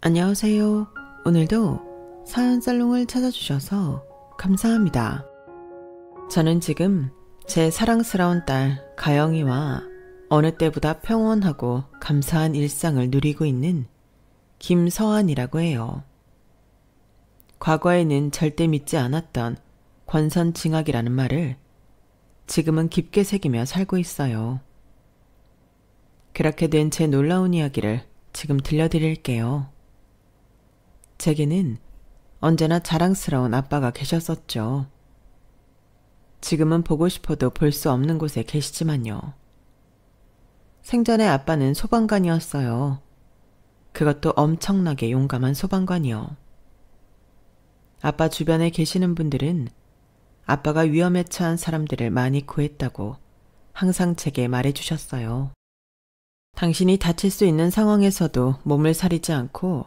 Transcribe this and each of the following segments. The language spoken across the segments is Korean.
안녕하세요. 오늘도 사연살롱을 찾아주셔서 감사합니다. 저는 지금 제 사랑스러운 딸 가영이와 어느 때보다 평온하고 감사한 일상을 누리고 있는 김서한이라고 해요. 과거에는 절대 믿지 않았던 권선징악이라는 말을 지금은 깊게 새기며 살고 있어요. 그렇게 된 제 놀라운 이야기를 지금 들려드릴게요. 제게는 언제나 자랑스러운 아빠가 계셨었죠. 지금은 보고 싶어도 볼 수 없는 곳에 계시지만요. 생전에 아빠는 소방관이었어요. 그것도 엄청나게 용감한 소방관이요. 아빠 주변에 계시는 분들은 아빠가 위험에 처한 사람들을 많이 구했다고 항상 제게 말해주셨어요. 당신이 다칠 수 있는 상황에서도 몸을 사리지 않고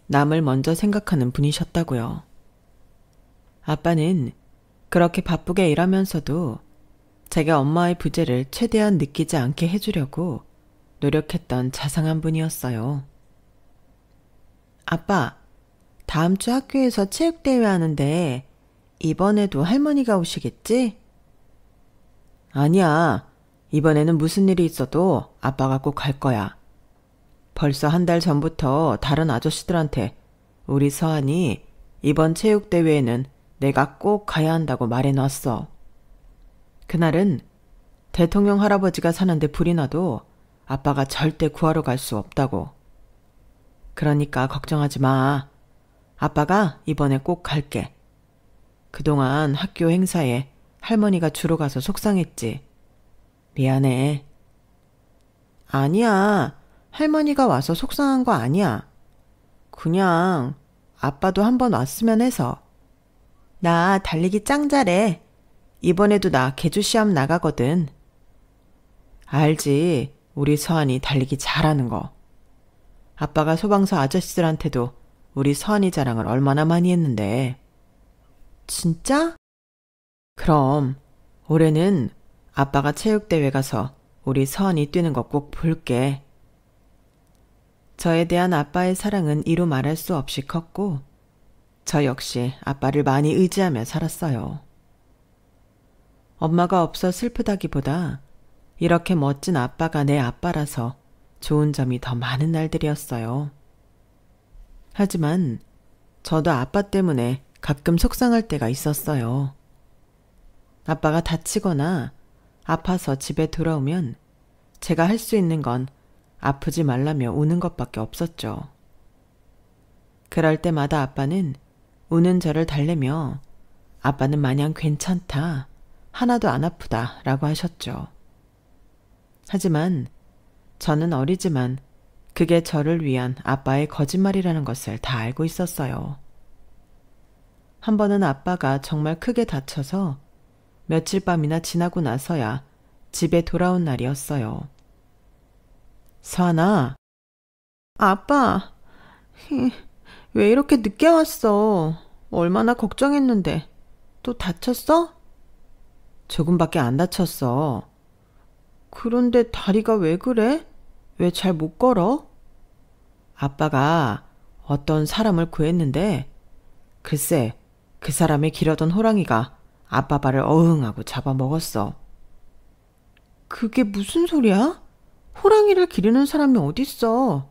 남을 먼저 생각하는 분이셨다고요. 아빠는 그렇게 바쁘게 일하면서도 제가 엄마의 부재를 최대한 느끼지 않게 해주려고 노력했던 자상한 분이었어요. 아빠, 다음 주 학교에서 체육대회 하는데 이번에도 할머니가 오시겠지? 아니야. 이번에는 무슨 일이 있어도 아빠가 꼭 갈 거야. 벌써 한 달 전부터 다른 아저씨들한테 우리 서한이 이번 체육대회에는 내가 꼭 가야 한다고 말해놨어. 그날은 대통령 할아버지가 사는데 불이 나도 아빠가 절대 구하러 갈 수 없다고. 그러니까 걱정하지 마. 아빠가 이번에 꼭 갈게. 그동안 학교 행사에 할머니가 주로 가서 속상했지. 미안해. 아니야. 할머니가 와서 속상한 거 아니야. 그냥 아빠도 한번 왔으면 해서. 나 달리기 짱 잘해. 이번에도 나 개주시합 나가거든. 알지. 우리 서한이 달리기 잘하는 거. 아빠가 소방서 아저씨들한테도 우리 서한이 자랑을 얼마나 많이 했는데. 진짜? 그럼 올해는 아빠가 체육대회 가서 우리 서한이 뛰는 거 꼭 볼게. 저에 대한 아빠의 사랑은 이루 말할 수 없이 컸고 저 역시 아빠를 많이 의지하며 살았어요. 엄마가 없어 슬프다기보다 이렇게 멋진 아빠가 내 아빠라서 좋은 점이 더 많은 날들이었어요. 하지만 저도 아빠 때문에 가끔 속상할 때가 있었어요. 아빠가 다치거나 아파서 집에 돌아오면 제가 할 수 있는 건 아프지 말라며 우는 것밖에 없었죠. 그럴 때마다 아빠는 우는 저를 달래며 아빠는 마냥 괜찮다, 하나도 안 아프다 라고 하셨죠. 하지만 저는 어리지만 그게 저를 위한 아빠의 거짓말이라는 것을 다 알고 있었어요. 한 번은 아빠가 정말 크게 다쳐서 며칠 밤이나 지나고 나서야 집에 돌아온 날이었어요. 서한아. 아빠, 왜 이렇게 늦게 왔어? 얼마나 걱정했는데. 또 다쳤어? 조금밖에 안 다쳤어. 그런데 다리가 왜 그래? 왜 잘 못 걸어? 아빠가 어떤 사람을 구했는데 글쎄 그 사람의 기르던 호랑이가 아빠 발을 어흥하고 잡아먹었어. 그게 무슨 소리야? 호랑이를 기르는 사람이 어딨어?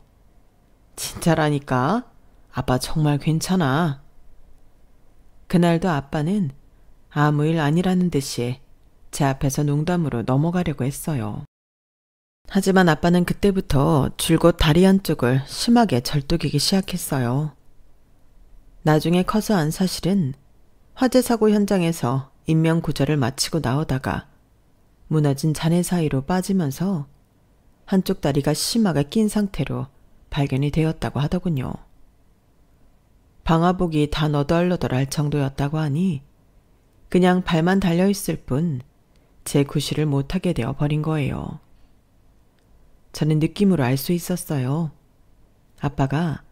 진짜라니까. 아빠 정말 괜찮아. 그날도 아빠는 아무 일 아니라는 듯이 제 앞에서 농담으로 넘어가려고 했어요. 하지만 아빠는 그때부터 줄곧 다리 한쪽을 심하게 절뚝이기 시작했어요. 나중에 커서 안 사실은 화재 사고 현장에서 인명구조를 마치고 나오다가 무너진 잔해 사이로 빠지면서 한쪽 다리가 심하게 낀 상태로 발견이 되었다고 하더군요. 방화복이 다 너덜너덜할 정도였다고 하니 그냥 발만 달려있을 뿐 제 구실을 못하게 되어 버린 거예요. 저는 느낌으로 알 수 있었어요. 아빠가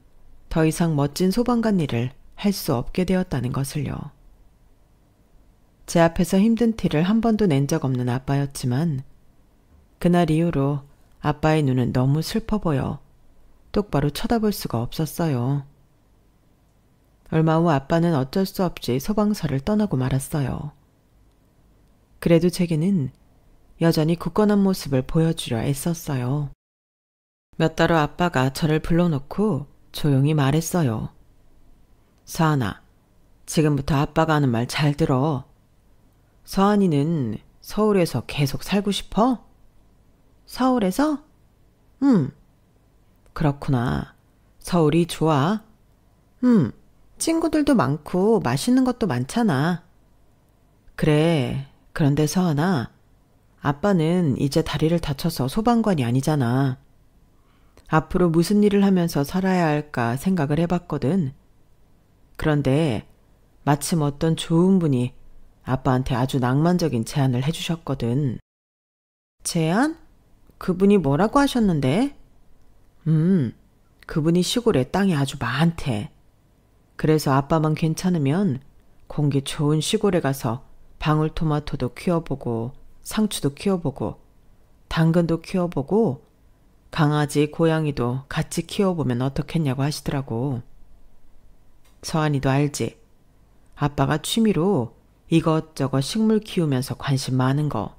더 이상 멋진 소방관 일을 할 수 없게 되었다는 것을요. 제 앞에서 힘든 티를 한 번도 낸 적 없는 아빠였지만 그날 이후로 아빠의 눈은 너무 슬퍼 보여 똑바로 쳐다볼 수가 없었어요. 얼마 후 아빠는 어쩔 수 없이 소방서를 떠나고 말았어요. 그래도 제게는 여전히 굳건한 모습을 보여주려 애썼어요. 몇 달 후 아빠가 저를 불러놓고 조용히 말했어요. 서한아, 지금부터 아빠가 하는 말 잘 들어. 서한이는 서울에서 계속 살고 싶어? 서울에서? 그렇구나. 서울이 좋아. 친구들도 많고 맛있는 것도 많잖아. 그래. 그런데 서한아, 아빠는 이제 다리를 다쳐서 소방관이 아니잖아. 앞으로 무슨 일을 하면서 살아야 할까 생각을 해봤거든. 그런데 마침 어떤 좋은 분이 아빠한테 아주 낭만적인 제안을 해주셨거든. 제안? 그분이 뭐라고 하셨는데? 그분이 시골에 땅이 아주 많대. 그래서 아빠만 괜찮으면 공기 좋은 시골에 가서 방울토마토도 키워보고 상추도 키워보고 당근도 키워보고 강아지, 고양이도 같이 키워보면 어떻겠냐고 하시더라고. 서한이도 알지? 아빠가 취미로 이것저것 식물 키우면서 관심 많은 거.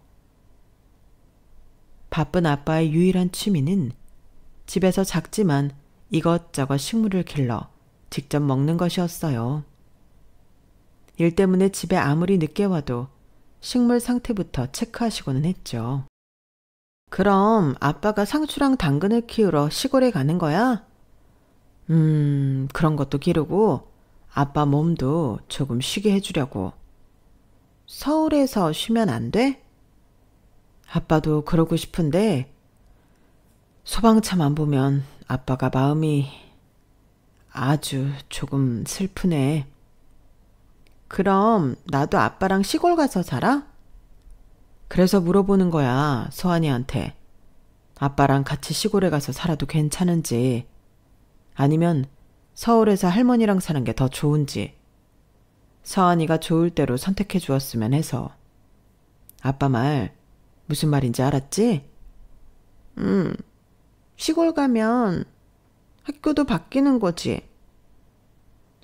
바쁜 아빠의 유일한 취미는 집에서 작지만 이것저것 식물을 길러 직접 먹는 것이었어요. 일 때문에 집에 아무리 늦게 와도 식물 상태부터 체크하시고는 했죠. 그럼 아빠가 상추랑 당근을 키우러 시골에 가는 거야? 그런 것도 기르고 아빠 몸도 조금 쉬게 해주려고. 서울에서 쉬면 안 돼? 아빠도 그러고 싶은데 소방차만 보면 아빠가 마음이 아주 조금 슬프네. 그럼 나도 아빠랑 시골 가서 살아? 그래서 물어보는 거야, 서한이한테. 아빠랑 같이 시골에 가서 살아도 괜찮은지, 아니면 서울에서 할머니랑 사는 게 더 좋은지. 서한이가 좋을 대로 선택해 주었으면 해서. 아빠 말 무슨 말인지 알았지? 시골 가면 학교도 바뀌는 거지.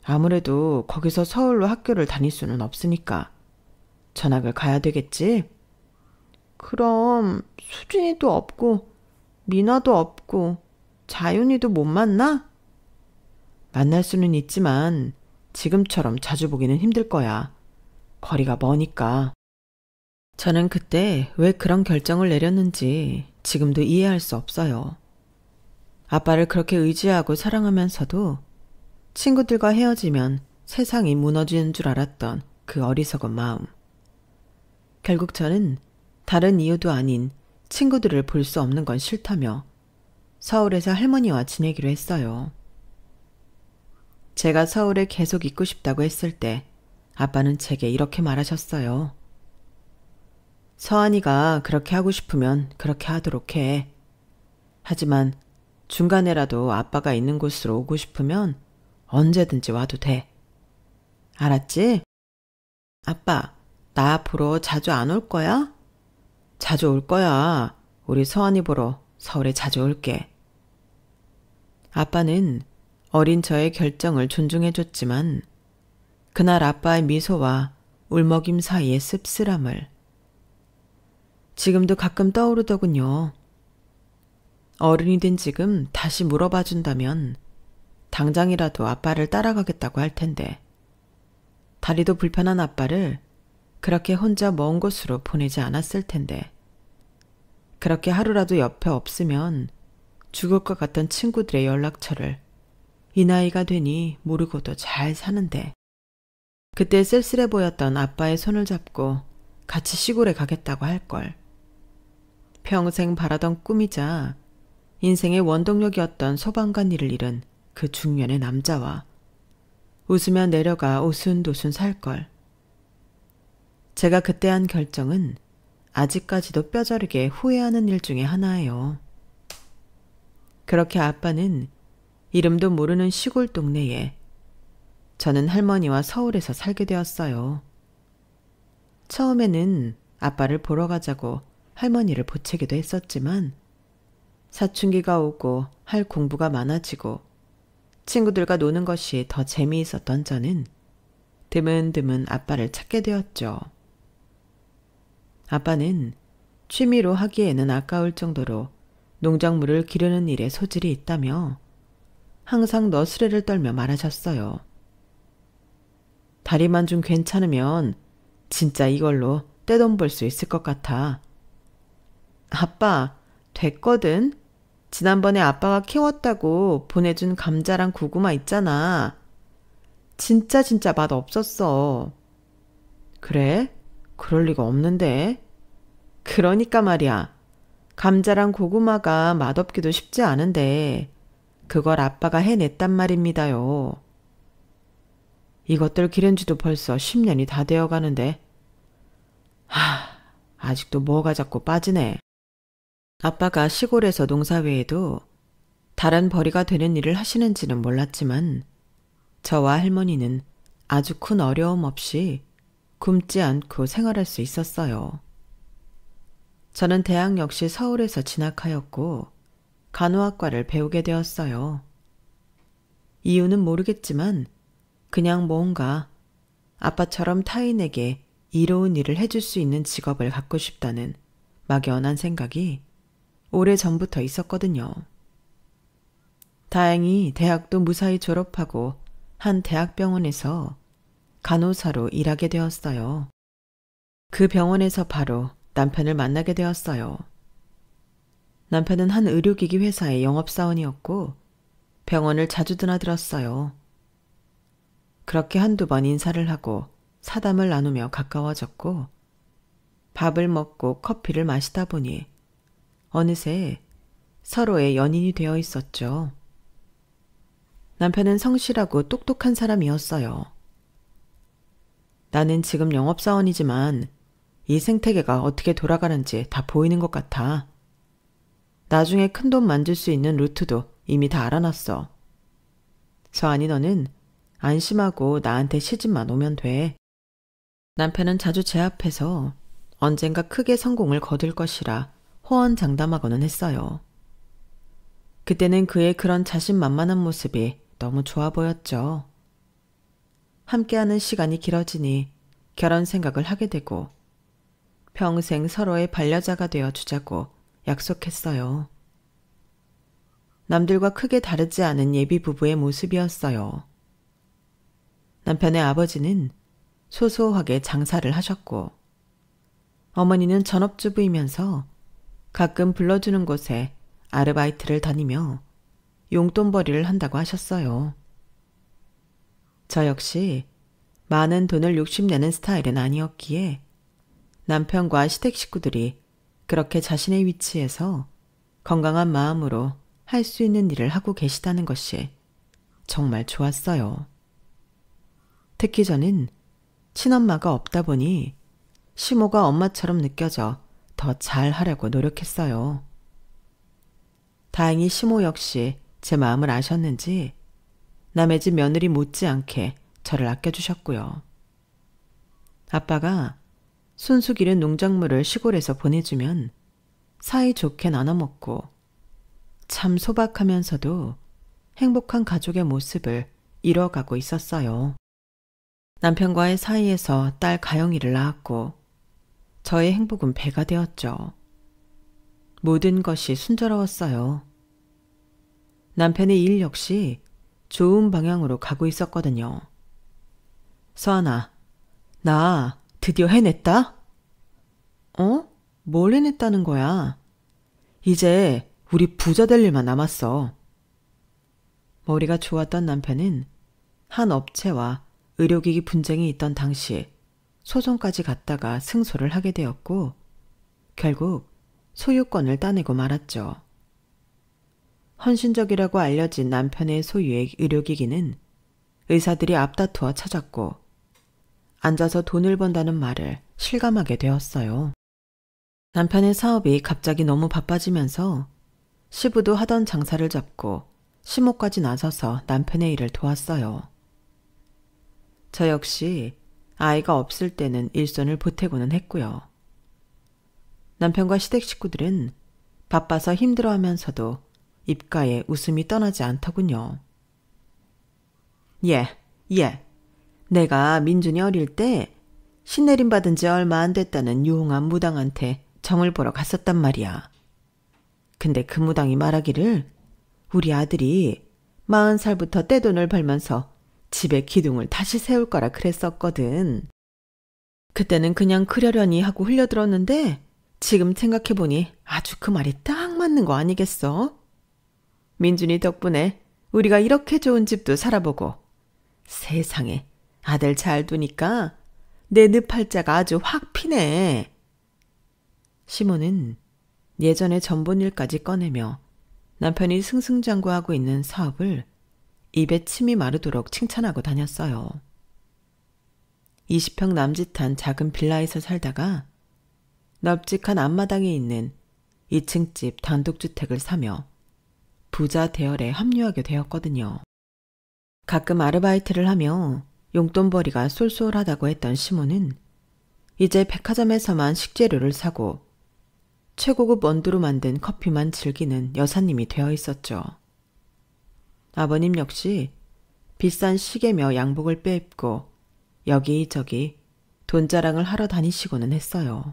아무래도 거기서 서울로 학교를 다닐 수는 없으니까 전학을 가야 되겠지? 그럼 수진이도 없고 미나도 없고 자윤이도 못 만나? 만날 수는 있지만 지금처럼 자주 보기는 힘들 거야. 거리가 머니까. 저는 그때 왜 그런 결정을 내렸는지 지금도 이해할 수 없어요. 아빠를 그렇게 의지하고 사랑하면서도 친구들과 헤어지면 세상이 무너지는 줄 알았던 그 어리석은 마음. 결국 저는 다른 이유도 아닌 친구들을 볼 수 없는 건 싫다며 서울에서 할머니와 지내기로 했어요. 제가 서울에 계속 있고 싶다고 했을 때 아빠는 제게 이렇게 말하셨어요. 서한이가 그렇게 하고 싶으면 그렇게 하도록 해. 하지만 중간에라도 아빠가 있는 곳으로 오고 싶으면 언제든지 와도 돼. 알았지? 아빠, 나 앞으로 자주 안 올 거야? 자주 올 거야. 우리 서한이 보러 서울에 자주 올게. 아빠는 어린 저의 결정을 존중해줬지만 그날 아빠의 미소와 울먹임 사이의 씁쓸함을 지금도 가끔 떠오르더군요. 어른이 된 지금 다시 물어봐 준다면 당장이라도 아빠를 따라가겠다고 할 텐데 다리도 불편한 아빠를 그렇게 혼자 먼 곳으로 보내지 않았을 텐데 그렇게 하루라도 옆에 없으면 죽을 것 같던 친구들의 연락처를 이 나이가 되니 모르고도 잘 사는데 그때 쓸쓸해 보였던 아빠의 손을 잡고 같이 시골에 가겠다고 할걸. 평생 바라던 꿈이자 인생의 원동력이었던 소방관 일을 잃은 그 중년의 남자와 웃으며 내려가 오순도순 살걸. 제가 그때 한 결정은 아직까지도 뼈저리게 후회하는 일 중에 하나예요. 그렇게 아빠는 이름도 모르는 시골 동네에 저는 할머니와 서울에서 살게 되었어요. 처음에는 아빠를 보러 가자고 할머니를 보채기도 했었지만 사춘기가 오고 할 공부가 많아지고 친구들과 노는 것이 더 재미있었던 저는 드문드문 아빠를 찾게 되었죠. 아빠는 취미로 하기에는 아까울 정도로 농작물을 기르는 일에 소질이 있다며 항상 너스레를 떨며 말하셨어요. 다리만 좀 괜찮으면 진짜 이걸로 떼돈 벌 수 있을 것 같아. 아빠, 됐거든? 지난번에 아빠가 키웠다고 보내준 감자랑 고구마 있잖아. 진짜 맛 없었어. 그래? 그럴 리가 없는데. 그러니까 말이야. 감자랑 고구마가 맛없기도 쉽지 않은데 그걸 아빠가 해냈단 말입니다요. 이것들 기른 지도 벌써 10년이 다 되어 가는데 아직도 뭐가 자꾸 빠지네. 아빠가 시골에서 농사 외에도 다른 벌이가 되는 일을 하시는지는 몰랐지만 저와 할머니는 아주 큰 어려움 없이 굶지 않고 생활할 수 있었어요. 저는 대학 역시 서울에서 진학하였고 간호학과를 배우게 되었어요. 이유는 모르겠지만 그냥 뭔가 아빠처럼 타인에게 이로운 일을 해줄 수 있는 직업을 갖고 싶다는 막연한 생각이 오래전부터 있었거든요. 다행히 대학도 무사히 졸업하고 한 대학병원에서 간호사로 일하게 되었어요. 그 병원에서 바로 남편을 만나게 되었어요. 남편은 한 의료기기 회사의 영업사원이었고 병원을 자주 드나들었어요. 그렇게 한두 번 인사를 하고 사담을 나누며 가까워졌고 밥을 먹고 커피를 마시다 보니 어느새 서로의 연인이 되어 있었죠. 남편은 성실하고 똑똑한 사람이었어요. 나는 지금 영업사원이지만 이 생태계가 어떻게 돌아가는지 다 보이는 것 같아. 나중에 큰돈 만들 수 있는 루트도 이미 다 알아놨어. 서한이 너는 안심하고 나한테 시집만 오면 돼. 남편은 자주 제 앞에서 언젠가 크게 성공을 거둘 것이라 호언장담하고는 했어요. 그때는 그의 그런 자신만만한 모습이 너무 좋아 보였죠. 함께하는 시간이 길어지니 결혼 생각을 하게 되고 평생 서로의 반려자가 되어 주자고 약속했어요. 남들과 크게 다르지 않은 예비 부부의 모습이었어요. 남편의 아버지는 소소하게 장사를 하셨고 어머니는 전업주부이면서 가끔 불러주는 곳에 아르바이트를 다니며 용돈벌이를 한다고 하셨어요. 저 역시 많은 돈을 욕심내는 스타일은 아니었기에 남편과 시댁 식구들이 그렇게 자신의 위치에서 건강한 마음으로 할 수 있는 일을 하고 계시다는 것이 정말 좋았어요. 특히 저는 친엄마가 없다 보니 시모가 엄마처럼 느껴져 더 잘하려고 노력했어요. 다행히 시모 역시 제 마음을 아셨는지 남의 집 며느리 못지않게 저를 아껴주셨고요. 아빠가 순수 기른 농작물을 시골에서 보내주면 사이좋게 나눠 먹고 참 소박하면서도 행복한 가족의 모습을 이뤄가고 있었어요. 남편과의 사이에서 딸 가영이를 낳았고 저의 행복은 배가 되었죠. 모든 것이 순조로웠어요. 남편의 일 역시 좋은 방향으로 가고 있었거든요. 서하나, 나 드디어 해냈다? 어? 뭘 해냈다는 거야? 이제 우리 부자 될 일만 남았어. 머리가 좋았던 남편은 한 업체와 의료기기 분쟁이 있던 당시 소송까지 갔다가 승소를 하게 되었고 결국 소유권을 따내고 말았죠. 헌신적이라고 알려진 남편의 소유의 의료기기는 의사들이 앞다투어 찾았고 앉아서 돈을 번다는 말을 실감하게 되었어요. 남편의 사업이 갑자기 너무 바빠지면서 시부도 하던 장사를 잡고 시모까지 나서서 남편의 일을 도왔어요. 저 역시 아이가 없을 때는 일손을 보태고는 했고요. 남편과 시댁 식구들은 바빠서 힘들어하면서도 입가에 웃음이 떠나지 않더군요. 예. 내가 민준이 어릴 때 신내림 받은 지 얼마 안 됐다는 유홍한 무당한테 정을 보러 갔었단 말이야. 근데 그 무당이 말하기를 우리 아들이 40살부터 떼돈을 벌면서 집에 기둥을 다시 세울 거라 그랬었거든. 그때는 그냥 그러려니 하고 흘려들었는데 지금 생각해보니 아주 그 말이 딱 맞는 거 아니겠어? 민준이 덕분에 우리가 이렇게 좋은 집도 살아보고 세상에 아들 잘 두니까 내 늪팔자가 아주 확 피네. 시몬은 예전에 전본 일까지 꺼내며 남편이 승승장구하고 있는 사업을 입에 침이 마르도록 칭찬하고 다녔어요. 20평 남짓한 작은 빌라에서 살다가 넓직한 앞마당에 있는 2층 집 단독주택을 사며 부자 대열에 합류하게 되었거든요. 가끔 아르바이트를 하며 용돈벌이가 쏠쏠하다고 했던 시몬은 이제 백화점에서만 식재료를 사고 최고급 원두로 만든 커피만 즐기는 여사님이 되어 있었죠. 아버님 역시 비싼 시계며 양복을 빼입고 여기저기 돈 자랑을 하러 다니시고는 했어요.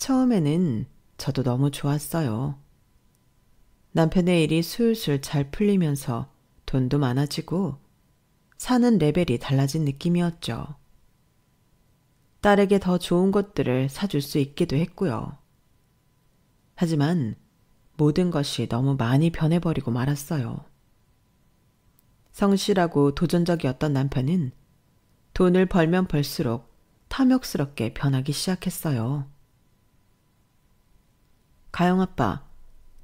처음에는 저도 너무 좋았어요. 남편의 일이 술술 잘 풀리면서 돈도 많아지고 사는 레벨이 달라진 느낌이었죠. 딸에게 더 좋은 것들을 사줄 수 있기도 했고요. 하지만 모든 것이 너무 많이 변해버리고 말았어요. 성실하고 도전적이었던 남편은 돈을 벌면 벌수록 탐욕스럽게 변하기 시작했어요. 가영아빠,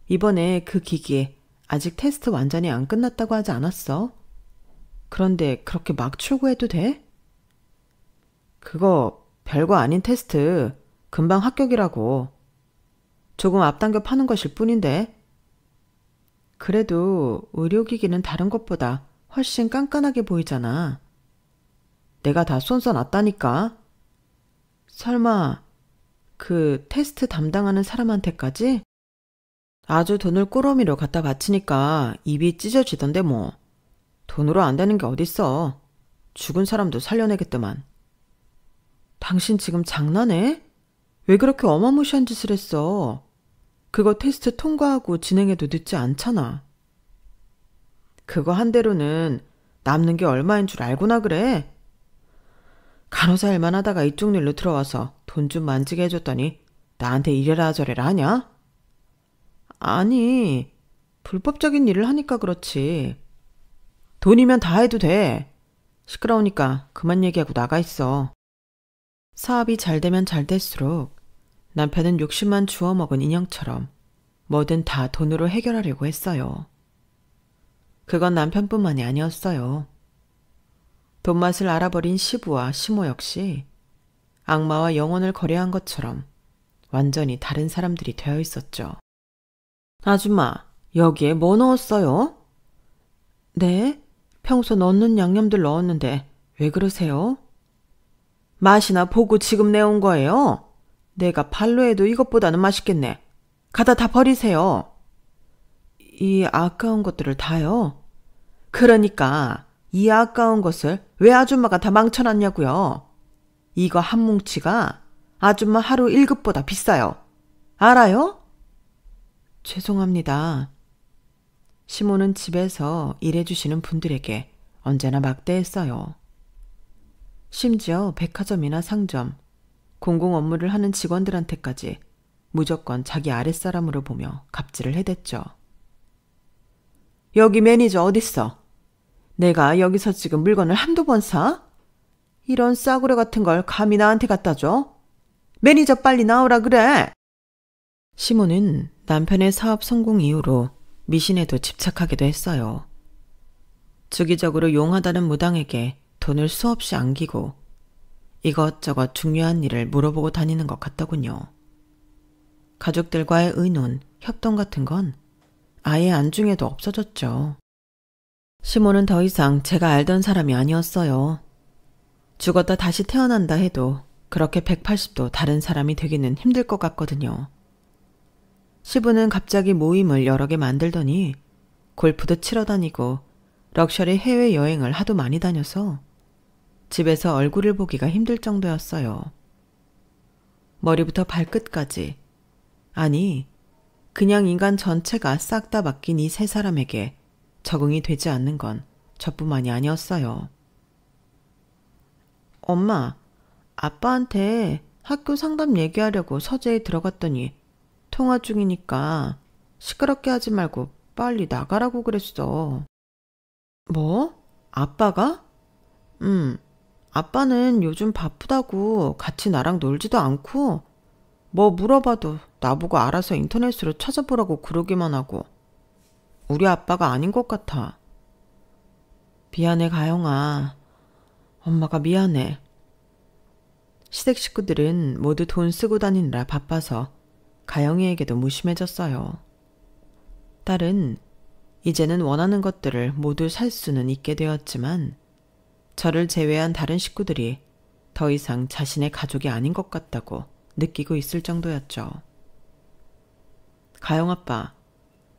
이번에 그 기기 아직 테스트 완전히 안 끝났다고 하지 않았어? 그런데 그렇게 막 출고해도 돼? 그거 별거 아닌 테스트, 금방 합격이라고. 조금 앞당겨 파는 것일 뿐인데. 그래도 의료기기는 다른 것보다 훨씬 깐깐하게 보이잖아. 내가 다 쏜써놨다니까. 설마 그 테스트 담당하는 사람한테까지? 아주 돈을 꾸러미로 갖다 바치니까 입이 찢어지던데 뭐. 돈으로 안 되는 게 어딨어. 죽은 사람도 살려내겠더만. 당신 지금 장난해? 왜 그렇게 어마무시한 짓을 했어? 그거 테스트 통과하고 진행해도 늦지 않잖아. 그거 한 대로는 남는 게 얼마인 줄 알고나 그래? 간호사 일만 하다가 이쪽 일로 들어와서 돈 좀 만지게 해줬더니 나한테 이래라 저래라 하냐? 아니, 불법적인 일을 하니까 그렇지. 돈이면 다 해도 돼. 시끄러우니까 그만 얘기하고 나가 있어. 사업이 잘 되면 잘 될수록 남편은 욕심만 주워먹은 인형처럼 뭐든 다 돈으로 해결하려고 했어요. 그건 남편뿐만이 아니었어요. 돈맛을 알아버린 시부와 시모 역시 악마와 영혼을 거래한 것처럼 완전히 다른 사람들이 되어 있었죠. 아줌마, 여기에 뭐 넣었어요? 네, 평소 넣는 양념들 넣었는데 왜 그러세요? 맛이나 보고 지금 내온 거예요? 내가 발로 해도 이것보다는 맛있겠네. 가다 다 버리세요. 이 아까운 것들을 다요? 그러니까 이 아까운 것을 왜 아줌마가 다 망쳐놨냐고요. 이거 한 뭉치가 아줌마 하루 1급보다 비싸요. 알아요? 죄송합니다. 시모는 집에서 일해주시는 분들에게 언제나 막대했어요. 심지어 백화점이나 상점, 공공 업무를 하는 직원들한테까지 무조건 자기 아랫사람으로 보며 갑질을 해댔죠. 여기 매니저 어딨어? 내가 여기서 지금 물건을 한두 번 사? 이런 싸구려 같은 걸 감히 나한테 갖다 줘? 매니저 빨리 나오라 그래! 시모는 남편의 사업 성공 이후로 미신에도 집착하기도 했어요. 주기적으로 용하다는 무당에게 돈을 수없이 안기고 이것저것 중요한 일을 물어보고 다니는 것 같더군요. 가족들과의 의논, 협동 같은 건 아예 안중에도 없어졌죠. 시모는 더 이상 제가 알던 사람이 아니었어요. 죽었다 다시 태어난다 해도 그렇게 180도 다른 사람이 되기는 힘들 것 같거든요. 시부는 갑자기 모임을 여러 개 만들더니 골프도 치러 다니고 럭셔리 해외여행을 하도 많이 다녀서 집에서 얼굴을 보기가 힘들 정도였어요. 머리부터 발끝까지, 아니 그냥 인간 전체가 싹 다 바뀐 이 세 사람에게 적응이 되지 않는 건 저뿐만이 아니었어요. 엄마, 아빠한테 학교 상담 얘기하려고 서재에 들어갔더니 통화 중이니까 시끄럽게 하지 말고 빨리 나가라고 그랬어. 뭐? 아빠가? 아빠는 요즘 바쁘다고 같이 나랑 놀지도 않고 뭐 물어봐도 나보고 알아서 인터넷으로 찾아보라고 그러기만 하고. 우리 아빠가 아닌 것 같아. 미안해, 가영아. 엄마가 미안해. 시댁 식구들은 모두 돈 쓰고 다니느라 바빠서 가영이에게도 무심해졌어요. 딸은 이제는 원하는 것들을 모두 살 수는 있게 되었지만 저를 제외한 다른 식구들이 더 이상 자신의 가족이 아닌 것 같다고 느끼고 있을 정도였죠. 가영 아빠,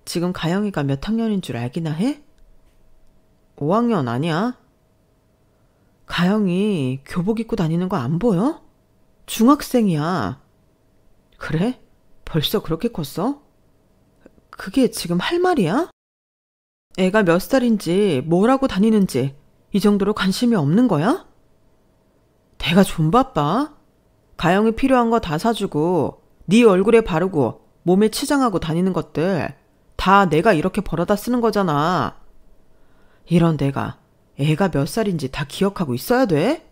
지금 가영이가 몇 학년인 줄 알기나 해? 5학년 아니야? 가영이 교복 입고 다니는 거 안 보여? 중학생이야. 그래? 벌써 그렇게 컸어? 그게 지금 할 말이야? 애가 몇 살인지 뭘 하고 다니는지 이 정도로 관심이 없는 거야? 내가 좀 바빠? 가영이 필요한 거 다 사주고 네 얼굴에 바르고 몸에 치장하고 다니는 것들 다 내가 이렇게 벌어다 쓰는 거잖아. 이런 내가 애가 몇 살인지 다 기억하고 있어야 돼?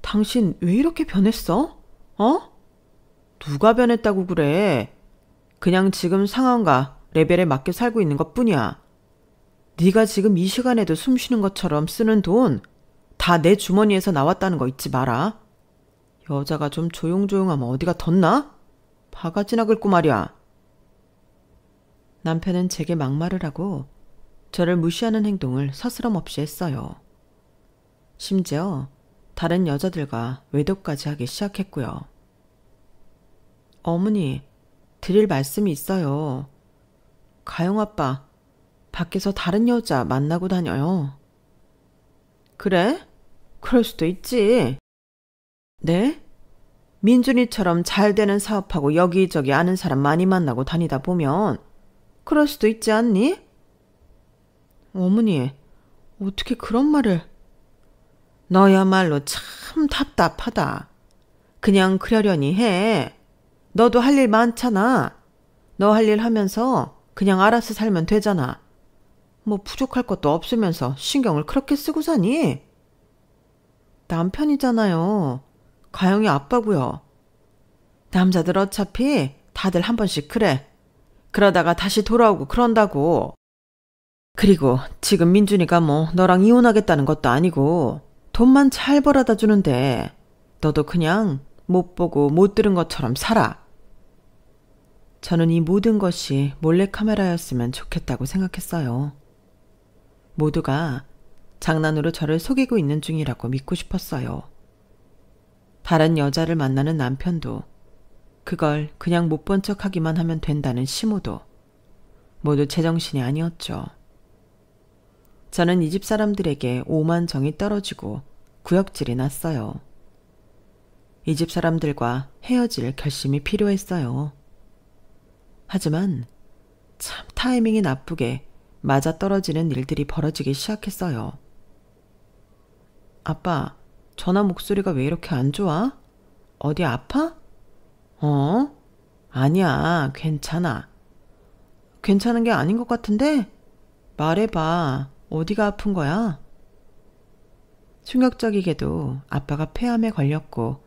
당신 왜 이렇게 변했어? 어? 누가 변했다고 그래? 그냥 지금 상황과 레벨에 맞게 살고 있는 것뿐이야. 네가 지금 이 시간에도 숨 쉬는 것처럼 쓰는 돈 다 내 주머니에서 나왔다는 거 잊지 마라. 여자가 좀 조용조용하면 어디가 덧나? 바가지나 긁고 말이야. 남편은 제게 막말을 하고 저를 무시하는 행동을 서스럼없이 했어요. 심지어 다른 여자들과 외도까지 하기 시작했고요. 어머니, 드릴 말씀이 있어요. 가영 아빠, 밖에서 다른 여자 만나고 다녀요. 그래? 그럴 수도 있지. 네? 민준이처럼 잘 되는 사업하고 여기저기 아는 사람 많이 만나고 다니다 보면 그럴 수도 있지 않니? 어머니, 어떻게 그런 말을... 너야말로 참 답답하다. 그냥 그러려니 해. 너도 할 일 많잖아. 너 할 일 하면서 그냥 알아서 살면 되잖아. 뭐 부족할 것도 없으면서 신경을 그렇게 쓰고 사니? 남편이잖아요. 가영이 아빠고요. 남자들 어차피 다들 한 번씩 그래. 그러다가 다시 돌아오고 그런다고. 그리고 지금 민준이가 뭐 너랑 이혼하겠다는 것도 아니고 돈만 잘 벌어다 주는데 너도 그냥 못 보고 못 들은 것처럼 살아. 저는 이 모든 것이 몰래카메라였으면 좋겠다고 생각했어요. 모두가 장난으로 저를 속이고 있는 중이라고 믿고 싶었어요. 다른 여자를 만나는 남편도 그걸 그냥 못 본 척하기만 하면 된다는 시모도 모두 제정신이 아니었죠. 저는 이 집 사람들에게 오만 정이 떨어지고 구역질이 났어요. 이 집 사람들과 헤어질 결심이 필요했어요. 하지만 참 타이밍이 나쁘게 맞아떨어지는 일들이 벌어지기 시작했어요. 아빠, 전화 목소리가 왜 이렇게 안 좋아? 어디 아파? 아니야, 괜찮아. 괜찮은 게 아닌 것 같은데? 말해봐. 어디가 아픈 거야? 충격적이게도 아빠가 폐암에 걸렸고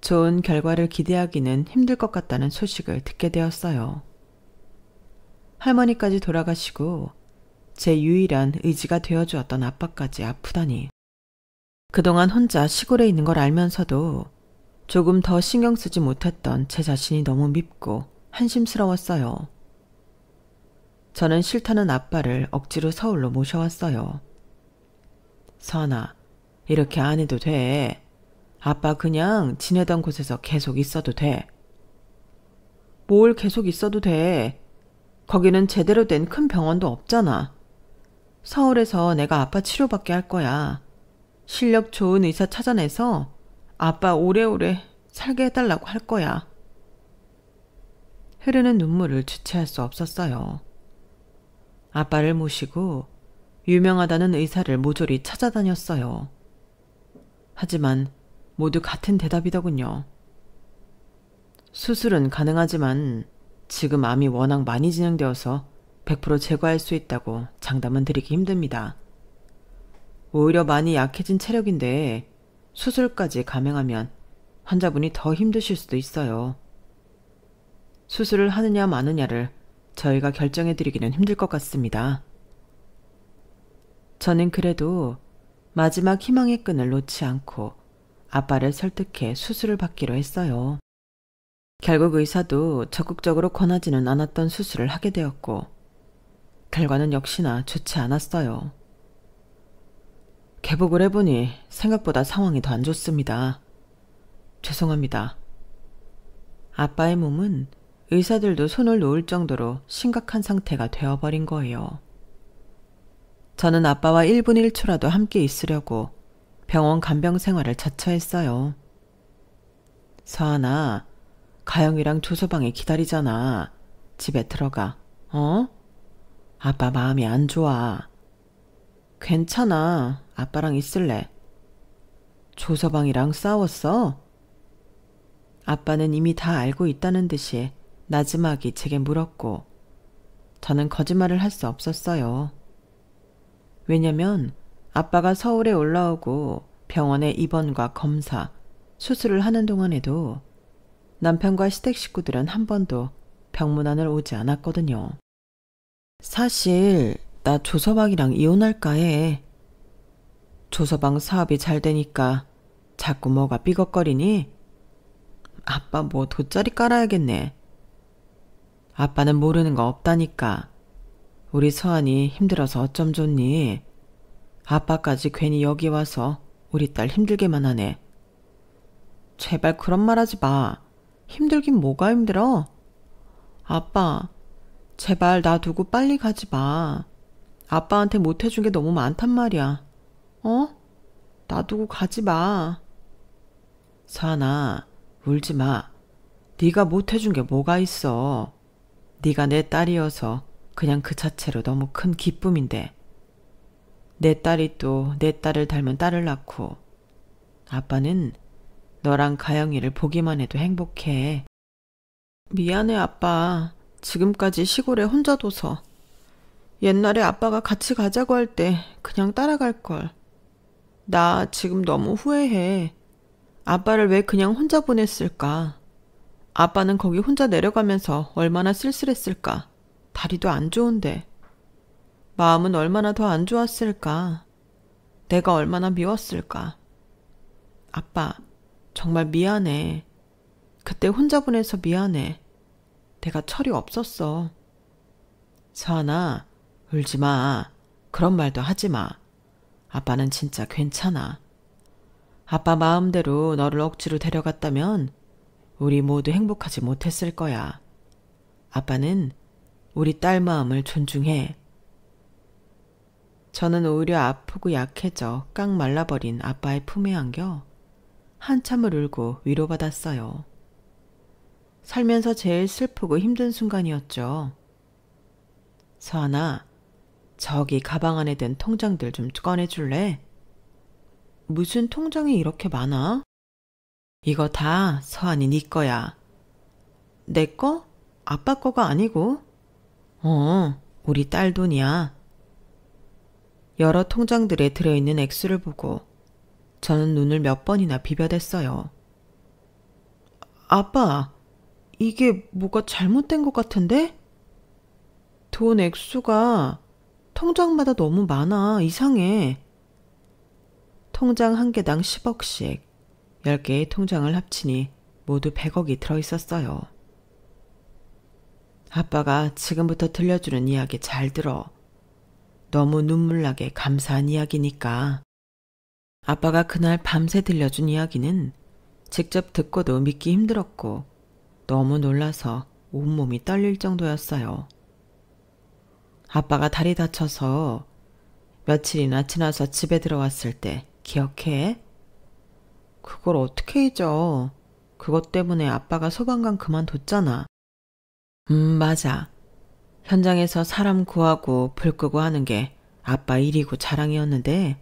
좋은 결과를 기대하기는 힘들 것 같다는 소식을 듣게 되었어요. 할머니까지 돌아가시고 제 유일한 의지가 되어주었던 아빠까지 아프다니. 그동안 혼자 시골에 있는 걸 알면서도 조금 더 신경 쓰지 못했던 제 자신이 너무 밉고 한심스러웠어요. 저는 싫다는 아빠를 억지로 서울로 모셔왔어요. 서하나, 이렇게 안 해도 돼. 아빠 그냥 지내던 곳에서 계속 있어도 돼. 뭘 계속 있어도 돼. 거기는 제대로 된 큰 병원도 없잖아. 서울에서 내가 아빠 치료받게 할 거야. 실력 좋은 의사 찾아내서 아빠 오래오래 살게 해달라고 할 거야. 흐르는 눈물을 주체할 수 없었어요. 아빠를 모시고 유명하다는 의사를 모조리 찾아다녔어요. 하지만 모두 같은 대답이더군요. 수술은 가능하지만 지금 암이 워낙 많이 진행되어서 100% 제거할 수 있다고 장담은 드리기 힘듭니다. 오히려 많이 약해진 체력인데 수술까지 감행하면 환자분이 더 힘드실 수도 있어요. 수술을 하느냐 마느냐를 저희가 결정해드리기는 힘들 것 같습니다. 저는 그래도 마지막 희망의 끈을 놓지 않고 아빠를 설득해 수술을 받기로 했어요. 결국 의사도 적극적으로 권하지는 않았던 수술을 하게 되었고 결과는 역시나 좋지 않았어요. 개복을 해보니 생각보다 상황이 더 안 좋습니다. 죄송합니다. 아빠의 몸은 의사들도 손을 놓을 정도로 심각한 상태가 되어버린 거예요. 저는 아빠와 1분 1초라도 함께 있으려고 병원 간병 생활을 자처했어요. 서하나, 가영이랑 조서방에 기다리잖아. 집에 들어가. 어? 아빠 마음이 안 좋아. 괜찮아. 아빠랑 있을래. 조서방이랑 싸웠어? 아빠는 이미 다 알고 있다는 듯이 나지막이 제게 물었고 저는 거짓말을 할 수 없었어요. 왜냐면 아빠가 서울에 올라오고 병원에 입원과 검사, 수술을 하는 동안에도 남편과 시댁 식구들은 한 번도 병문안을 오지 않았거든요. 사실 나 조서방이랑 이혼할까 해. 조서방 사업이 잘 되니까 자꾸 뭐가 삐걱거리니? 아빠 뭐 돗자리 깔아야겠네. 아빠는 모르는 거 없다니까. 우리 서한이 힘들어서 어쩜 좋니? 아빠까지 괜히 여기 와서 우리 딸 힘들게만 하네. 제발 그런 말 하지 마. 힘들긴 뭐가 힘들어? 아빠, 제발 나 두고 빨리 가지 마. 아빠한테 못해준 게 너무 많단 말이야. 어? 나 두고 가지 마. 서한아, 울지 마. 네가 못해준 게 뭐가 있어. 네가 내 딸이어서 그냥 그 자체로 너무 큰 기쁨인데. 내 딸이 또 내 딸을 닮은 딸을 낳고 아빠는 너랑 가영이를 보기만 해도 행복해. 미안해 아빠. 지금까지 시골에 혼자 둬서. 옛날에 아빠가 같이 가자고 할 때 그냥 따라갈걸. 나 지금 너무 후회해. 아빠를 왜 그냥 혼자 보냈을까? 아빠는 거기 혼자 내려가면서 얼마나 쓸쓸했을까? 다리도 안 좋은데. 마음은 얼마나 더 안 좋았을까? 내가 얼마나 미웠을까? 아빠, 정말 미안해. 그때 혼자 보내서 미안해. 내가 철이 없었어. 서하나, 울지 마. 그런 말도 하지 마. 아빠는 진짜 괜찮아. 아빠 마음대로 너를 억지로 데려갔다면 우리 모두 행복하지 못했을 거야. 아빠는 우리 딸 마음을 존중해. 저는 오히려 아프고 약해져 깡 말라버린 아빠의 품에 안겨 한참을 울고 위로받았어요. 살면서 제일 슬프고 힘든 순간이었죠. 서하나, 저기 가방 안에 든 통장들 좀 꺼내줄래? 무슨 통장이 이렇게 많아? 이거 다 서한이 네 거야. 내 거? 아빠 거가 아니고? 우리 딸 돈이야. 여러 통장들에 들어있는 액수를 보고 저는 눈을 몇 번이나 비벼댔어요. 아빠, 이게 뭐가 잘못된 것 같은데? 돈 액수가 통장마다 너무 많아. 이상해. 통장 한 개당 10억씩 10개의 통장을 합치니 모두 100억이 들어있었어요. 아빠가 지금부터 들려주는 이야기 잘 들어. 너무 눈물나게 감사한 이야기니까. 아빠가 그날 밤새 들려준 이야기는 직접 듣고도 믿기 힘들었고 너무 놀라서 온몸이 떨릴 정도였어요. 아빠가 다리 다쳐서 며칠이나 지나서 집에 들어왔을 때 기억해? 그걸 어떻게 잊어? 그것 때문에 아빠가 소방관 그만뒀잖아. 맞아. 현장에서 사람 구하고 불 끄고 하는 게 아빠 일이고 자랑이었는데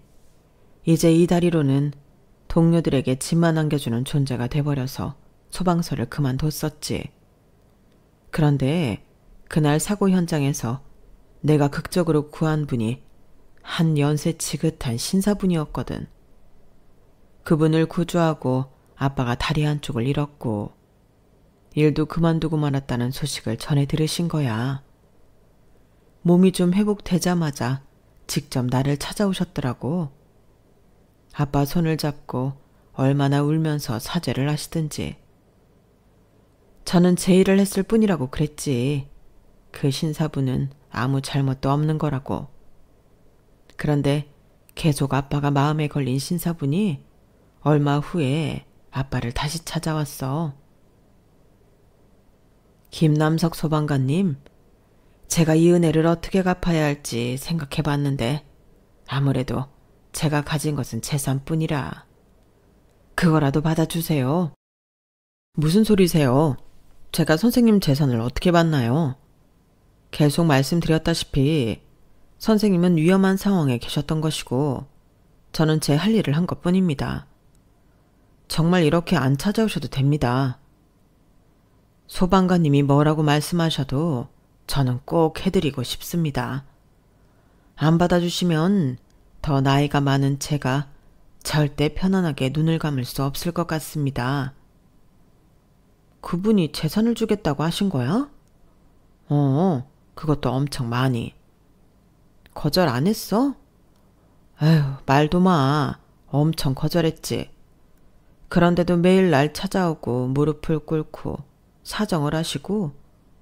이제 이 다리로는 동료들에게 짐만 안겨주는 존재가 돼버려서 소방서를 그만뒀었지. 그런데 그날 사고 현장에서 내가 극적으로 구한 분이 한 연세 지긋한 신사분이었거든. 그분을 구조하고 아빠가 다리 한쪽을 잃었고 일도 그만두고 말았다는 소식을 전해 들으신 거야. 몸이 좀 회복되자마자 직접 나를 찾아오셨더라고. 아빠 손을 잡고 얼마나 울면서 사죄를 하시든지. 저는 제 일을 했을 뿐이라고 그랬지. 그 신사분은 아무 잘못도 없는 거라고. 그런데 계속 아빠가 마음에 걸린 신사분이 얼마 후에 아빠를 다시 찾아왔어. 김남석 소방관님, 제가 이 은혜를 어떻게 갚아야 할지 생각해봤는데 아무래도 제가 가진 것은 재산뿐이라. 그거라도 받아주세요. 무슨 소리세요? 제가 선생님 재산을 어떻게 받나요? 계속 말씀드렸다시피 선생님은 위험한 상황에 계셨던 것이고 저는 제 할 일을 한 것뿐입니다. 정말 이렇게 안 찾아오셔도 됩니다. 소방관님이 뭐라고 말씀하셔도 저는 꼭 해드리고 싶습니다. 안 받아주시면 더 나이가 많은 제가 절대 편안하게 눈을 감을 수 없을 것 같습니다. 그분이 재산을 주겠다고 하신 거야? 그것도 엄청 많이. 거절 안 했어? 에휴, 말도 마. 엄청 거절했지. 그런데도 매일 날 찾아오고 무릎을 꿇고 사정을 하시고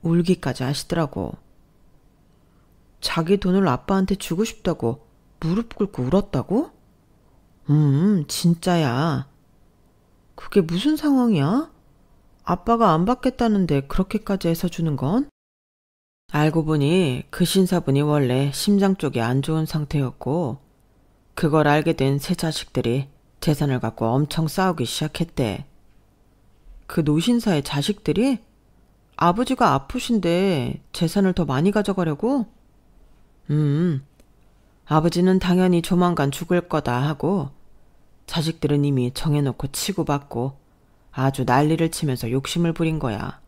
울기까지 하시더라고. 자기 돈을 아빠한테 주고 싶다고 무릎 꿇고 울었다고? 진짜야. 그게 무슨 상황이야? 아빠가 안 받겠다는데 그렇게까지 해서 주는 건? 알고 보니 그 신사분이 원래 심장 쪽이 안 좋은 상태였고 그걸 알게 된 세 자식들이 재산을 갖고 엄청 싸우기 시작했대. 그 노신사의 자식들이? 아버지가 아프신데 재산을 더 많이 가져가려고? 아버지는 당연히 조만간 죽을 거다 하고 자식들은 이미 정해놓고 치고받고 아주 난리를 치면서 욕심을 부린 거야.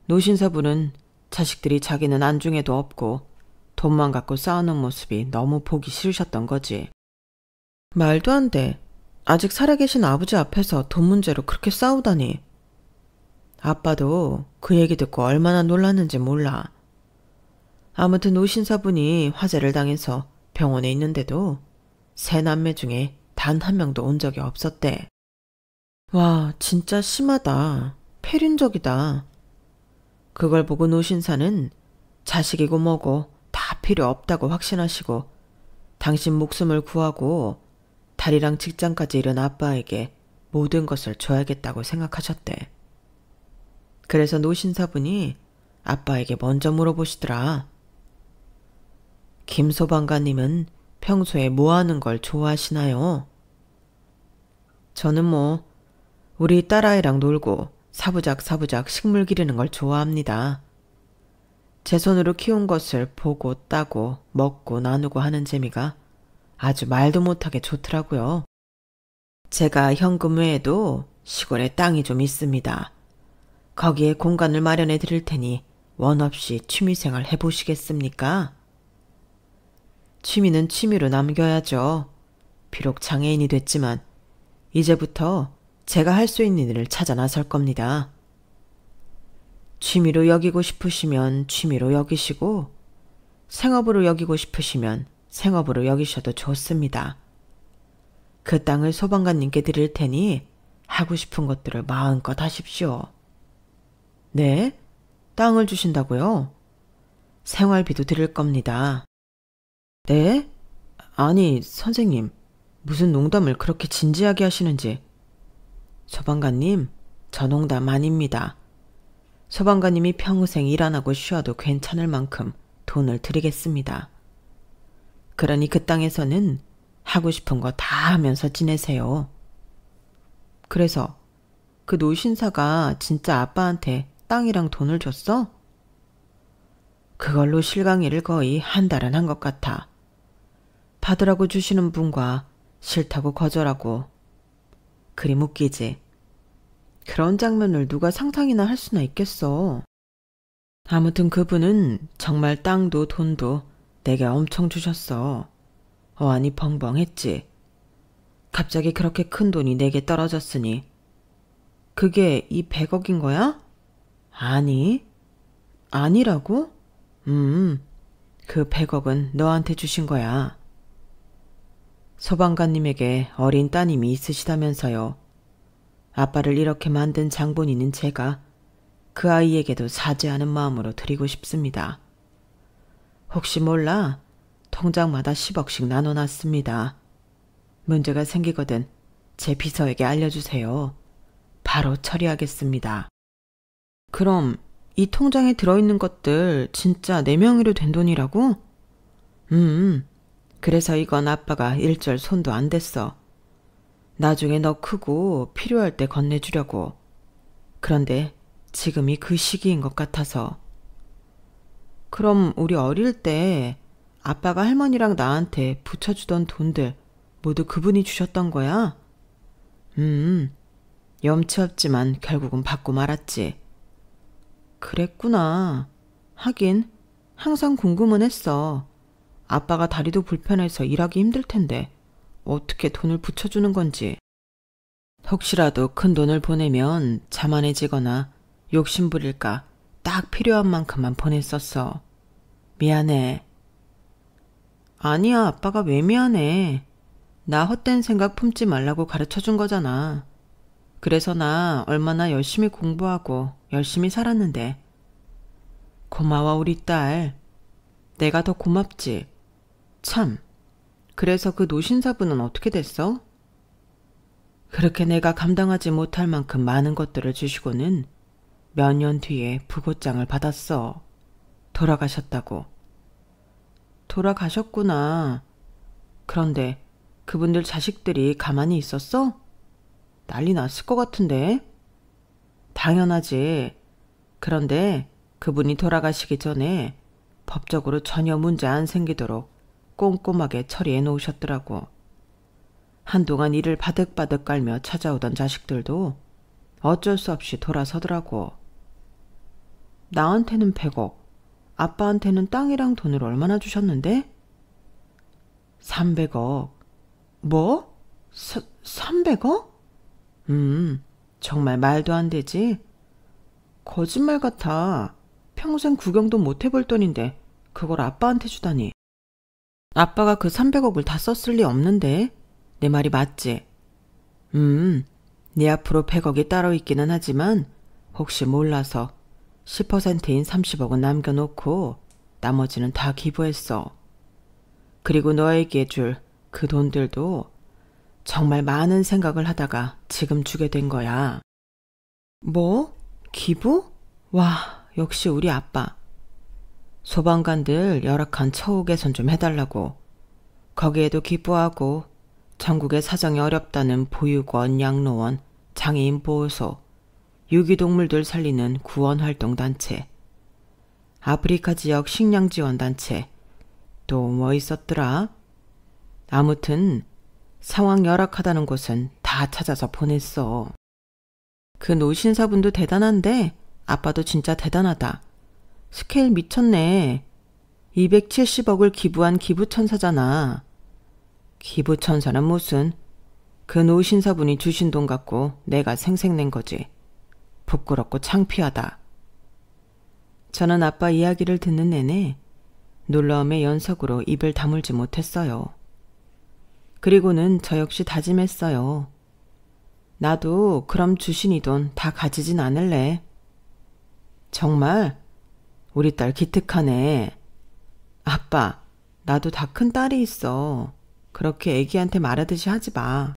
노신사분은 자식들이 자기는 안중에도 없고 돈만 갖고 싸우는 모습이 너무 보기 싫으셨던 거지. 말도 안 돼. 아직 살아계신 아버지 앞에서 돈 문제로 그렇게 싸우다니. 아빠도 그 얘기 듣고 얼마나 놀랐는지 몰라. 아무튼 노신사분이 화재를 당해서 병원에 있는데도 세 남매 중에 단 한 명도 온 적이 없었대. 와, 진짜 심하다. 폐륜적이다. 그걸 보고 노신사는 자식이고 뭐고 다 필요 없다고 확신하시고 당신 목숨을 구하고 다리랑 직장까지 잃은 아빠에게 모든 것을 줘야겠다고 생각하셨대. 그래서 노신사분이 아빠에게 먼저 물어보시더라. 김 소방관님은 평소에 뭐 하는 걸 좋아하시나요? 저는 우리 딸아이랑 놀고 사부작 식물 기르는 걸 좋아합니다. 제 손으로 키운 것을 보고 따고 먹고 나누고 하는 재미가 아주 말도 못하게 좋더라고요. 제가 현금 외에도 시골에 땅이 좀 있습니다. 거기에 공간을 마련해 드릴 테니 원 없이 취미생활 해보시겠습니까? 취미는 취미로 남겨야죠. 비록 장애인이 됐지만 이제부터 제가 할 수 있는 일을 찾아 나설 겁니다. 취미로 여기고 싶으시면 취미로 여기시고 생업으로 여기고 싶으시면 생업으로 여기셔도 좋습니다. 그 땅을 소방관님께 드릴 테니 하고 싶은 것들을 마음껏 하십시오. 네? 땅을 주신다고요? 생활비도 드릴 겁니다. 네? 아니, 선생님, 무슨 농담을 그렇게 진지하게 하시는지. 소방관님, 저 농담 아닙니다. 소방관님이 평생 일 안 하고 쉬어도 괜찮을 만큼 돈을 드리겠습니다. 그러니 그 땅에서는 하고 싶은 거 다 하면서 지내세요. 그래서 그 노신사가 진짜 아빠한테 땅이랑 돈을 줬어? 그걸로 실강이를 거의 한 달은 한 것 같아. 받으라고 주시는 분과 싫다고 거절하고. 그리 웃기지. 그런 장면을 누가 상상이나 할 수나 있겠어. 아무튼 그분은 정말 땅도 돈도 내게 엄청 주셨어. 어안이 벙벙했지. 갑자기 그렇게 큰 돈이 내게 떨어졌으니. 그게 이 100억인 거야? 아니. 아니라고? 그 100억은 너한테 주신 거야. 소방관님에게 어린 따님이 있으시다면서요. 아빠를 이렇게 만든 장본인은 제가 그 아이에게도 사죄하는 마음으로 드리고 싶습니다. 혹시 몰라 통장마다 10억씩 나눠놨습니다. 문제가 생기거든 제 비서에게 알려주세요. 바로 처리하겠습니다. 그럼 이 통장에 들어있는 것들 진짜 내 명의로 된 돈이라고? 그래서 이건 아빠가 일절 손도 안 댔어. 나중에 너 크고 필요할 때 건네주려고. 그런데 지금이 그 시기인 것 같아서. 그럼 우리 어릴 때 아빠가 할머니랑 나한테 붙여주던 돈들 모두 그분이 주셨던 거야? 염치 없지만 결국은 받고 말았지. 그랬구나. 하긴 항상 궁금은 했어. 아빠가 다리도 불편해서 일하기 힘들 텐데 어떻게 돈을 붙여주는 건지. 혹시라도 큰 돈을 보내면 자만해지거나 욕심부릴까 딱 필요한 만큼만 보냈었어. 미안해. 아니야, 아빠가 왜 미안해. 나 헛된 생각 품지 말라고 가르쳐준 거잖아. 그래서 나 얼마나 열심히 공부하고 열심히 살았는데. 고마워 우리 딸. 내가 더 고맙지. 참, 그래서 그 노신사분은 어떻게 됐어? 그렇게 내가 감당하지 못할 만큼 많은 것들을 주시고는 몇 년 뒤에 부고장을 받았어. 돌아가셨다고. 돌아가셨구나. 그런데 그분들 자식들이 가만히 있었어? 난리 났을 것 같은데. 당연하지. 그런데 그분이 돌아가시기 전에 법적으로 전혀 문제 안 생기도록 꼼꼼하게 처리해 놓으셨더라고. 한동안 이를 바득바득 깔며 찾아오던 자식들도 어쩔 수 없이 돌아서더라고. 나한테는 100억, 아빠한테는 땅이랑 돈을 얼마나 주셨는데? 300억. 뭐? 300억? 정말 말도 안 되지? 거짓말 같아. 평생 구경도 못 해볼 돈인데 그걸 아빠한테 주다니. 아빠가 그 300억을 다 썼을 리 없는데. 내 말이 맞지? 네 앞으로 100억이 따로 있기는 하지만 혹시 몰라서 10%인 30억은 남겨놓고 나머지는 다 기부했어. 그리고 너에게 줄 그 돈들도 정말 많은 생각을 하다가 지금 주게 된 거야. 뭐? 기부? 와, 역시 우리 아빠. 소방관들 열악한 처우 개선 좀 해달라고. 거기에도 기부하고 전국의 사정이 어렵다는 보육원, 양로원, 장애인 보호소, 유기동물들 살리는 구원활동단체, 아프리카 지역 식량지원단체, 또 뭐 있었더라? 아무튼 상황 열악하다는 곳은 다 찾아서 보냈어. 그 노신사분도 대단한데 아빠도 진짜 대단하다. 스케일 미쳤네. 270억을 기부한 기부천사잖아. 기부천사는 무슨, 그 노신사분이 주신 돈 갖고 내가 생색낸 거지. 부끄럽고 창피하다. 저는 아빠 이야기를 듣는 내내 놀라움의 연속으로 입을 다물지 못했어요. 그리고는 저 역시 다짐했어요. 나도 그럼 주신 이 돈 다 가지진 않을래. 정말? 우리 딸 기특하네. 아빠, 나도 다 큰 딸이 있어. 그렇게 애기한테 말하듯이 하지 마.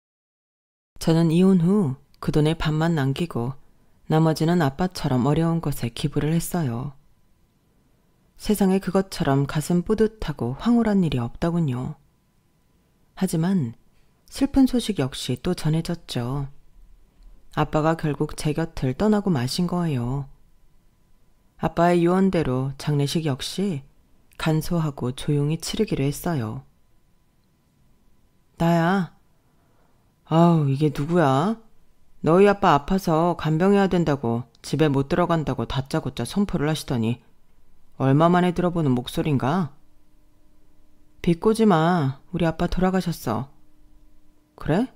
저는 이혼 후 그 돈의 반만 남기고 나머지는 아빠처럼 어려운 것에 기부를 했어요. 세상에 그것처럼 가슴 뿌듯하고 황홀한 일이 없더군요. 하지만 슬픈 소식 역시 또 전해졌죠. 아빠가 결국 제 곁을 떠나고 마신 거예요. 아빠의 유언대로 장례식 역시 간소하고 조용히 치르기로 했어요. 나야. 아우, 이게 누구야? 너희 아빠 아파서 간병해야 된다고 집에 못 들어간다고 다짜고짜 선포를 하시더니 얼마 만에 들어보는 목소린가? 비꼬지 마. 우리 아빠 돌아가셨어. 그래?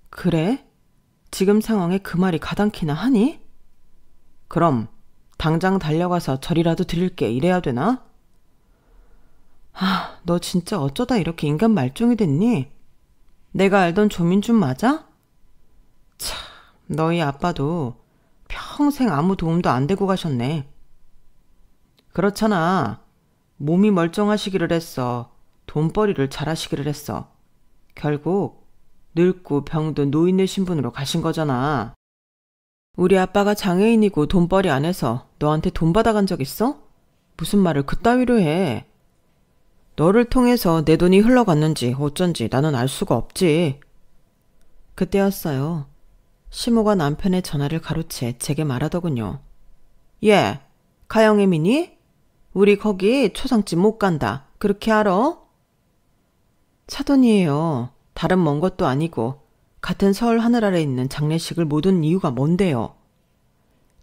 그래? 지금 상황에 그 말이 가당키나 하니? 그럼 당장 달려가서 절이라도 드릴게 이래야 되나? 너 진짜 어쩌다 이렇게 인간 말종이 됐니? 내가 알던 조민준 맞아? 참, 너희 아빠도 평생 아무 도움도 안 되고 가셨네. 그렇잖아. 몸이 멀쩡하시기를 했어. 돈벌이를 잘하시기를 했어. 결국 늙고 병든 노인네 신분으로 가신 거잖아. 우리 아빠가 장애인이고 돈벌이 안 해서 너한테 돈 받아간 적 있어? 무슨 말을 그따위로 해. 너를 통해서 내 돈이 흘러갔는지 어쩐지 나는 알 수가 없지. 그때였어요. 시모가 남편의 전화를 가로채 제게 말하더군요. 예, 가영애미니? 우리 거기 초상집 못 간다. 그렇게 알아? 사돈이에요. 다른 먼 것도 아니고 같은 서울 하늘 아래 있는 장례식을 못 온 이유가 뭔데요?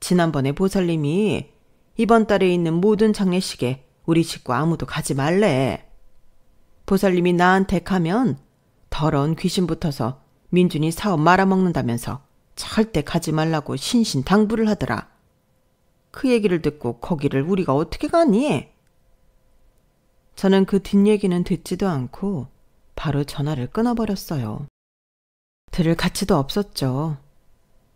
지난번에 보살님이 이번 달에 있는 모든 장례식에 우리 식구 아무도 가지 말래. 보살님이 나한테 가면 더러운 귀신 붙어서 민준이 사업 말아먹는다면서 절대 가지 말라고 신신당부를 하더라. 그 얘기를 듣고 거기를 우리가 어떻게 가니? 저는 그 뒷얘기는 듣지도 않고 바로 전화를 끊어버렸어요. 들을 가치도 없었죠.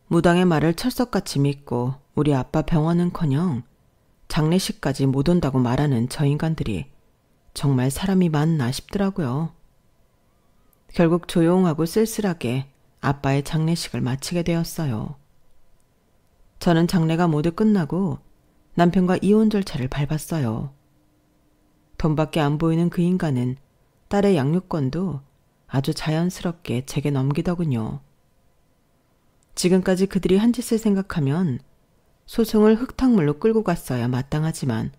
무당의 말을 철석같이 믿고 우리 아빠 병원은커녕 장례식까지 못 온다고 말하는 저 인간들이 정말 사람이 맞나 싶더라고요. 결국 조용하고 쓸쓸하게 아빠의 장례식을 마치게 되었어요. 저는 장례가 모두 끝나고 남편과 이혼 절차를 밟았어요. 돈밖에 안 보이는 그 인간은 딸의 양육권도 아주 자연스럽게 제게 넘기더군요. 지금까지 그들이 한 짓을 생각하면 소송을 흙탕물로 끌고 갔어야 마땅하지만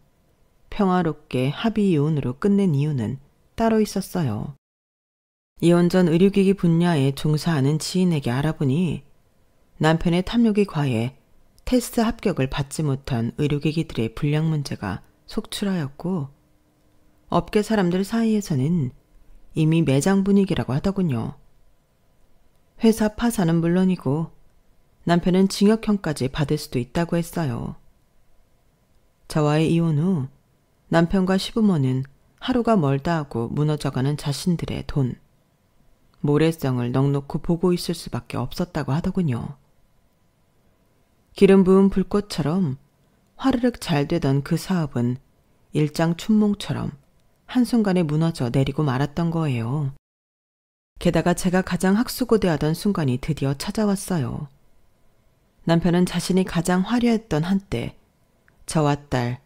평화롭게 합의 이혼으로 끝낸 이유는 따로 있었어요. 이혼 전 의료기기 분야에 종사하는 지인에게 알아보니 남편의 탐욕이 과해 테스트 합격을 받지 못한 의료기기들의 불량 문제가 속출하였고 업계 사람들 사이에서는 이미 매장 분위기라고 하더군요. 회사 파산은 물론이고 남편은 징역형까지 받을 수도 있다고 했어요. 저와의 이혼 후 남편과 시부모는 하루가 멀다 하고 무너져가는 자신들의 돈, 모래성을 넉넉히 보고 있을 수밖에 없었다고 하더군요. 기름 부은 불꽃처럼 화르륵 잘 되던 그 사업은 일장춘몽처럼 한순간에 무너져 내리고 말았던 거예요. 게다가 제가 가장 학수고대하던 순간이 드디어 찾아왔어요. 남편은 자신이 가장 화려했던 한때 저와 딸,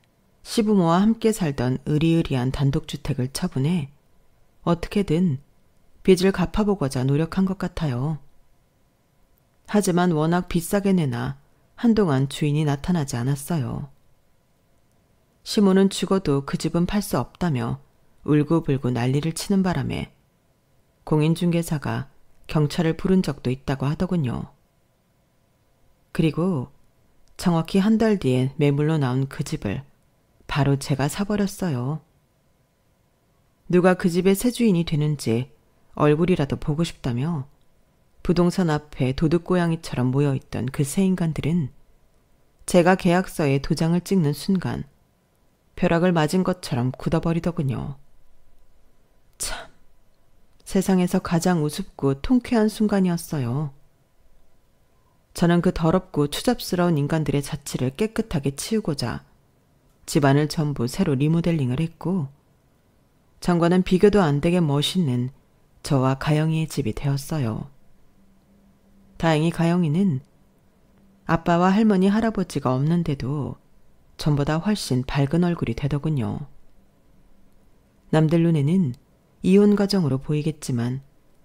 시부모와 함께 살던 으리으리한 단독주택을 처분해 어떻게든 빚을 갚아보고자 노력한 것 같아요. 하지만 워낙 비싸게 내나 한동안 주인이 나타나지 않았어요. 시모는 죽어도 그 집은 팔 수 없다며 울고불고 난리를 치는 바람에 공인중개사가 경찰을 부른 적도 있다고 하더군요. 그리고 정확히 한 달 뒤에 매물로 나온 그 집을 바로 제가 사버렸어요. 누가 그 집의 새 주인이 되는지 얼굴이라도 보고 싶다며 부동산 앞에 도둑고양이처럼 모여있던 그 세 인간들은 제가 계약서에 도장을 찍는 순간 벼락을 맞은 것처럼 굳어버리더군요. 참, 세상에서 가장 우습고 통쾌한 순간이었어요. 저는 그 더럽고 추잡스러운 인간들의 자취를 깨끗하게 치우고자 집안을 전부 새로 리모델링을 했고 전과는 비교도 안 되게 멋있는 저와 가영이의 집이 되었어요. 다행히 가영이는 아빠와 할머니, 할아버지가 없는데도 전보다 훨씬 밝은 얼굴이 되더군요. 남들 눈에는 이혼 가정으로 보이겠지만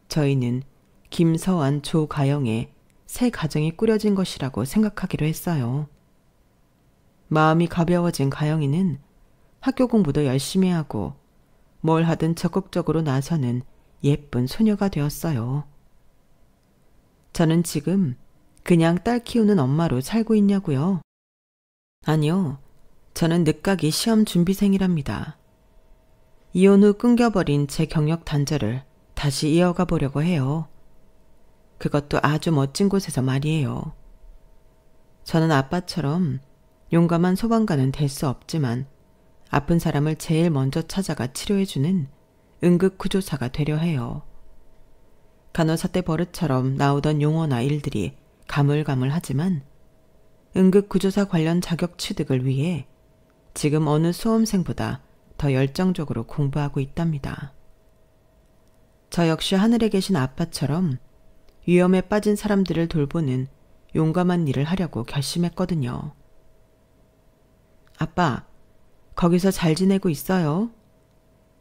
저희는 김서환, 조가영의 새 가정이 꾸려진 것이라고 생각하기로 했어요. 마음이 가벼워진 가영이는 학교 공부도 열심히 하고 뭘 하든 적극적으로 나서는 예쁜 소녀가 되었어요. 저는 지금 그냥 딸 키우는 엄마로 살고 있냐고요? 아니요. 저는 늦가기 시험 준비생이랍니다. 이혼 후 끊겨버린 제 경력 단절을 다시 이어가 보려고 해요. 그것도 아주 멋진 곳에서 말이에요. 저는 아빠처럼 용감한 소방관은 될 수 없지만 아픈 사람을 제일 먼저 찾아가 치료해주는 응급구조사가 되려 해요. 간호사 때 버릇처럼 나오던 용어나 일들이 가물가물하지만 응급구조사 관련 자격 취득을 위해 지금 어느 수험생보다 더 열정적으로 공부하고 있답니다. 저 역시 하늘에 계신 아빠처럼 위험에 빠진 사람들을 돌보는 용감한 일을 하려고 결심했거든요. 아빠, 거기서 잘 지내고 있어요?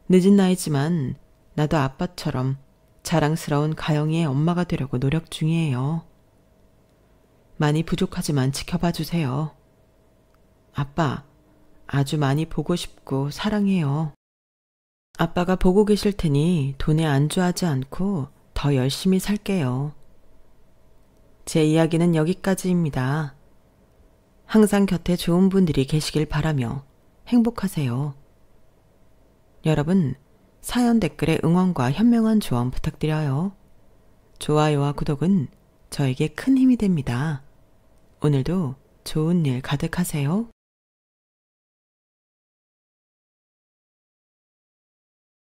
늦은 나이지만 나도 아빠처럼 자랑스러운 가영이의 엄마가 되려고 노력 중이에요. 많이 부족하지만 지켜봐 주세요. 아빠, 아주 많이 보고 싶고 사랑해요. 아빠가 보고 계실 테니 돈에 안주하지 않고 더 열심히 살게요. 제 이야기는 여기까지입니다. 항상 곁에 좋은 분들이 계시길 바라며 행복하세요. 여러분, 사연 댓글에 응원과 현명한 조언 부탁드려요. 좋아요와 구독은 저에게 큰 힘이 됩니다. 오늘도 좋은 일 가득하세요.